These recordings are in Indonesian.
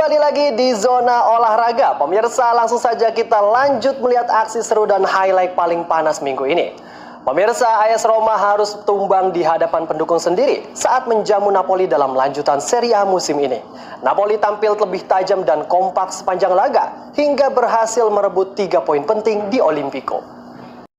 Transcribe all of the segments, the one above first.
Kembali lagi di Zona Olahraga. Pemirsa, langsung saja kita lanjut melihat aksi seru dan highlight paling panas minggu ini. Pemirsa, AS Roma harus tumbang di hadapan pendukung sendiri saat menjamu Napoli dalam lanjutan Serie A musim ini. Napoli tampil lebih tajam dan kompak sepanjang laga hingga berhasil merebut 3 poin penting di Olimpico.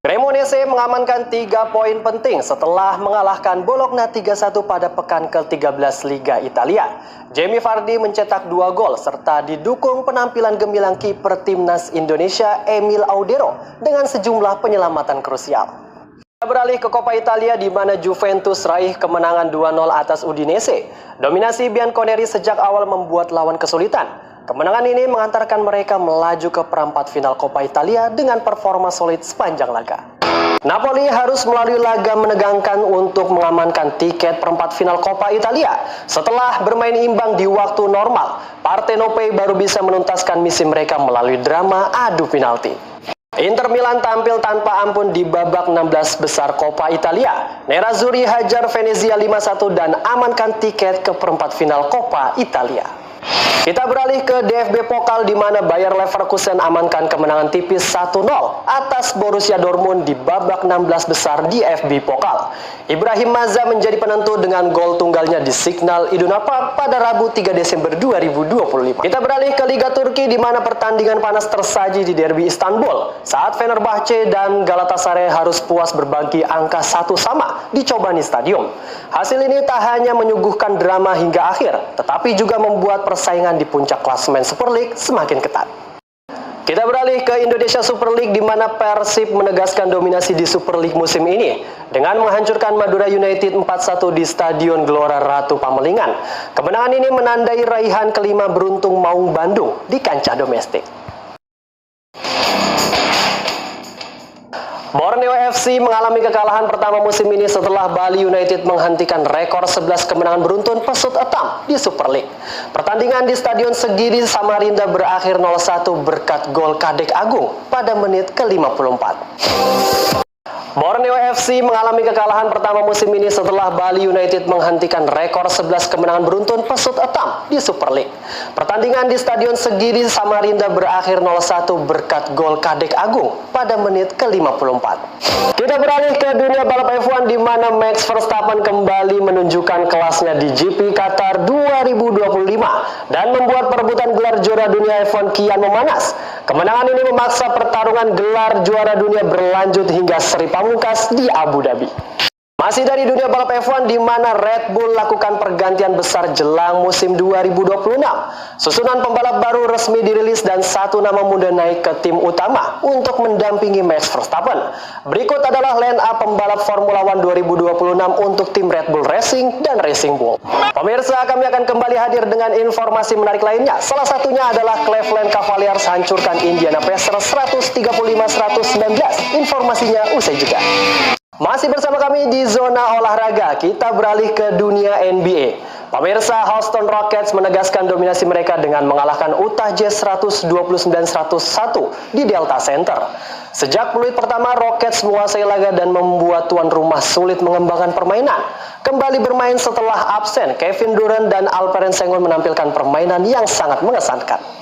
Cremonese mengamankan 3 poin penting setelah mengalahkan Bologna 3-1 pada pekan ke-13 Liga Italia. Jamie Vardy mencetak 2 gol serta didukung penampilan gemilang kiper timnas Indonesia Emil Audero dengan sejumlah penyelamatan krusial. Kita beralih ke Coppa Italia di mana Juventus raih kemenangan 2-0 atas Udinese. Dominasi Bianconeri sejak awal membuat lawan kesulitan. Kemenangan ini mengantarkan mereka melaju ke perempat final Coppa Italia dengan performa solid sepanjang laga. Napoli harus melalui laga menegangkan untuk mengamankan tiket perempat final Coppa Italia. Setelah bermain imbang di waktu normal, Partenope baru bisa menuntaskan misi mereka melalui drama adu penalti. Inter Milan tampil tanpa ampun di babak 16 besar Coppa Italia. Nerazzurri hajar Venezia 5-1 dan amankan tiket ke perempat final Coppa Italia. Kita beralih ke DFB Pokal di mana Bayer Leverkusen amankan kemenangan tipis 1-0 atas Borussia Dortmund di babak 16 besar DFB Pokal. Ibrahim Maza menjadi penentu dengan gol tunggalnya di Signal Iduna Park pada Rabu 3 Desember 2025. Kita beralih ke Liga Turki di mana pertandingan panas tersaji di derby Istanbul saat Fenerbahce dan Galatasaray harus puas berbagi angka 1 sama di Chobani Stadium. Hasil ini tak hanya menyuguhkan drama hingga akhir, tetapi juga membuat persaingan di puncak klasemen Super League semakin ketat. Kita beralih ke Indonesia Super League di mana Persib menegaskan dominasi di Super League musim ini dengan menghancurkan Madura United 4-1 di Stadion Gelora Ratu Pamelingan. Kemenangan ini menandai raihan kelima beruntung Maung Bandung di kancah domestik. Borneo FC mengalami kekalahan pertama musim ini setelah Bali United menghentikan rekor 11 kemenangan beruntun Pesut Etam di Super League. Pertandingan di Stadion Segiri Samarinda berakhir 0-1 berkat gol Kadek Agung pada menit ke-54. Borneo FC mengalami kekalahan pertama musim ini setelah Bali United menghentikan rekor 11 kemenangan beruntun Pesut Etam di Super League. Pertandingan di Stadion Segiri Samarinda berakhir 0-1 berkat gol Kadek Agung pada menit ke-54. Kita beralih ke dunia balap F1 di mana Max Verstappen kembali menunjukkan kelasnya di GP Qatar 2025 dan membuat perebutan gelar juara dunia F1 kian memanas. Kemenangan ini memaksa pertarungan gelar juara dunia berlanjut hingga seri pamungkas di Abu Dhabi. Masih dari dunia balap F1 di mana Red Bull lakukan pergantian besar jelang musim 2026. Susunan pembalap baru resmi dirilis dan satu nama muda naik ke tim utama untuk mendampingi Max Verstappen. Berikut adalah line up pembalap Formula One 2026 untuk tim Red Bull Racing dan Racing Bull. Pemirsa, kami akan kembali hadir dengan informasi menarik lainnya. Salah satunya adalah Cleveland Cavaliers hancurkan Indiana Pacers 135-119. Informasinya usai jeda. Masih bersama kami di Zona Olahraga, kita beralih ke dunia NBA. Pemirsa, Houston Rockets menegaskan dominasi mereka dengan mengalahkan Utah Jazz 129-101 di Delta Center. Sejak peluit pertama, Rockets menguasai laga dan membuat tuan rumah sulit mengembangkan permainan. Kembali bermain setelah absen, Kevin Durant dan Alperen Sengun menampilkan permainan yang sangat mengesankan.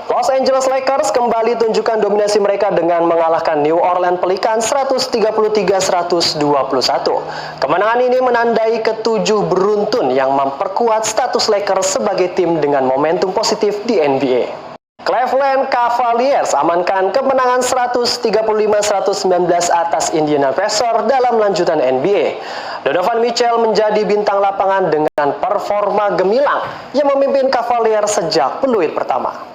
Los Angeles Lakers kembali tunjukkan dominasi mereka dengan mengalahkan New Orleans Pelicans 133-121. Kemenangan ini menandai ketujuh beruntun yang memperkuat status Lakers sebagai tim dengan momentum positif di NBA. Cleveland Cavaliers amankan kemenangan 135-119 atas Indiana Pacers dalam lanjutan NBA. Donovan Mitchell menjadi bintang lapangan dengan performa gemilang yang memimpin Cavaliers sejak peluit pertama.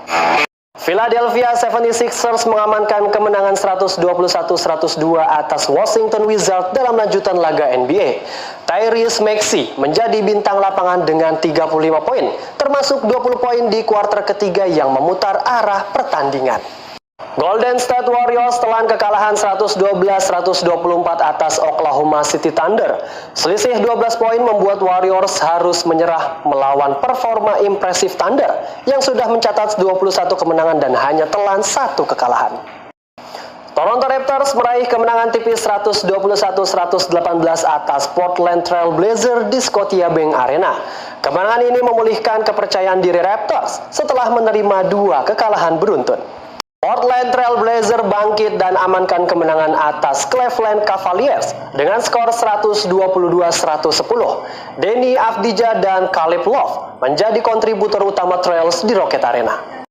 Philadelphia 76ers mengamankan kemenangan 121-102 atas Washington Wizards dalam lanjutan laga NBA. Tyrese Maxey menjadi bintang lapangan dengan 35 poin, termasuk 20 poin di kuarter ketiga yang memutar arah pertandingan. Golden State Warriors telan kekalahan 112-124 atas Oklahoma City Thunder. Selisih 12 poin membuat Warriors harus menyerah melawan performa impresif Thunder yang sudah mencatat 21 kemenangan dan hanya telan 1 kekalahan. Toronto Raptors Raptors meraih kemenangan tipis 121-118 atas Portland Trail Blazers di Scotiabank Arena. Kemenangan ini memulihkan kepercayaan diri Raptors setelah menerima 2 kekalahan beruntun. Portland Trail Blazers bangkit dan amankan kemenangan atas Cleveland Cavaliers dengan skor 122-110. Deni Avdija dan Caleb Love menjadi kontributor utama Trails di Rocket Arena.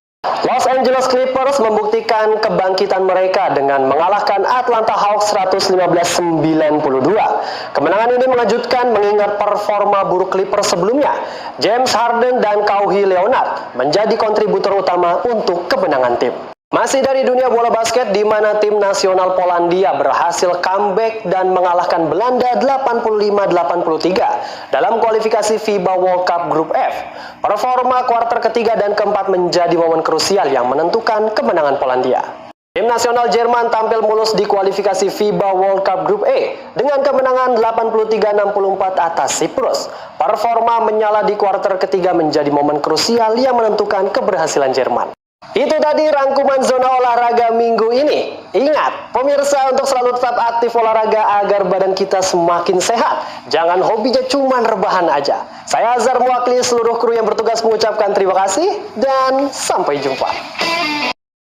Los Angeles Clippers membuktikan kebangkitan mereka dengan mengalahkan Atlanta Hawks 115-92. Kemenangan ini mengejutkan mengingat performa buruk Clippers sebelumnya. James Harden dan Kawhi Leonard menjadi kontributor utama untuk kemenangan tim. Masih dari dunia bola basket, di mana tim nasional Polandia berhasil comeback dan mengalahkan Belanda 85-83 dalam kualifikasi FIBA World Cup Grup F. Performa kuarter ketiga dan keempat menjadi momen krusial yang menentukan kemenangan Polandia. Tim nasional Jerman tampil mulus di kualifikasi FIBA World Cup Grup E dengan kemenangan 83-64 atas Siprus. Performa menyala di kuarter ketiga menjadi momen krusial yang menentukan keberhasilan Jerman. Itu tadi rangkuman zona olahraga minggu ini. Ingat, pemirsa, untuk selalu tetap aktif olahraga agar badan kita semakin sehat. Jangan hobinya cuma rebahan aja. Saya Azhar mewakili seluruh kru yang bertugas mengucapkan terima kasih dan sampai jumpa.